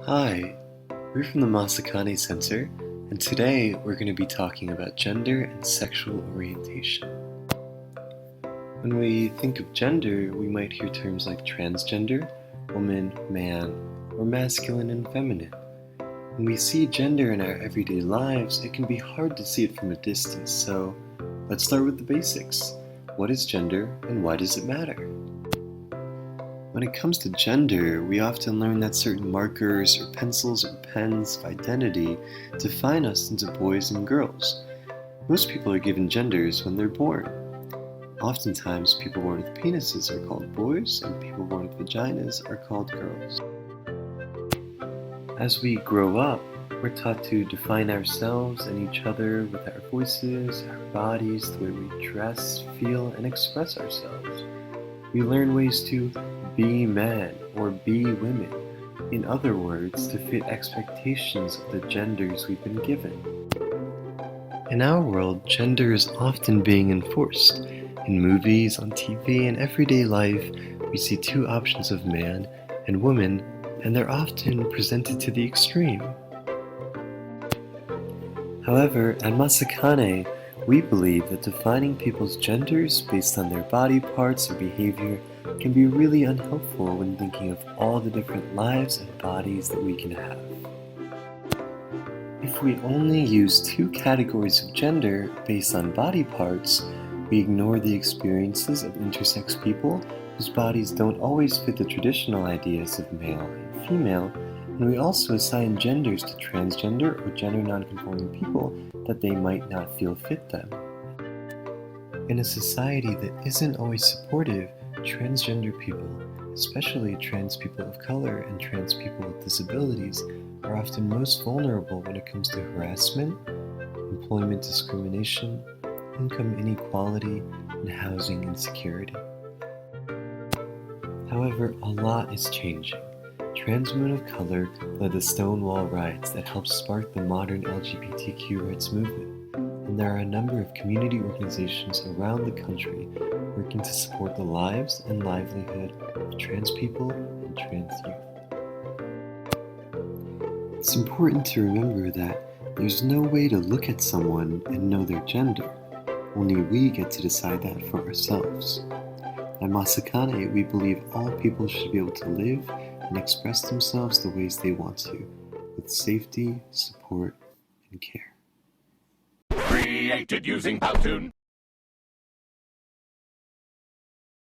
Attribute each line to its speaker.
Speaker 1: Hi, we're from the Masakane Center, and today we're going to be talking about gender and sexual orientation. When we think of gender, we might hear terms like transgender, woman, man, or masculine and feminine. When we see gender in our everyday lives, it can be hard to see it from a distance, so let's start with the basics. What is gender and why does it matter? When it comes to gender, we often learn that certain markers or pencils or pens of identity define us into boys and girls. Most people are given genders when they're born. Oftentimes, people born with penises are called boys, and people born with vaginas are called girls. As we grow up, we're taught to define ourselves and each other with our voices, our bodies, the way we dress, feel, and express ourselves. We learn ways to be men or be women. In other words, to fit expectations of the genders we've been given. In our world, gender is often being enforced. In movies, on TV, and everyday life, we see two options of man and woman, and they're often presented to the extreme. However, at Masakane, we believe that defining people's genders based on their body parts or behavior can be really unhelpful when thinking of all the different lives and bodies that we can have. If we only use two categories of gender based on body parts, we ignore the experiences of intersex people whose bodies don't always fit the traditional ideas of male and female, and we also assign genders to transgender or gender nonconforming people that they might not feel fit them. In a society that isn't always supportive, transgender people, especially trans people of color and trans people with disabilities, are often most vulnerable when it comes to harassment, employment discrimination, income inequality, and housing insecurity. However, a lot is changing. Trans women of color led the Stonewall riots that helped spark the modern LGBTQ rights movement, and there are a number of community organizations around the country working to support the lives and livelihood of trans people and trans youth. It's important to remember that there's no way to look at someone and know their gender. Only we get to decide that for ourselves. At Masakane, we believe all people should be able to live and express themselves the ways they want to, with safety, support, and care.
Speaker 2: Created using Powtoon.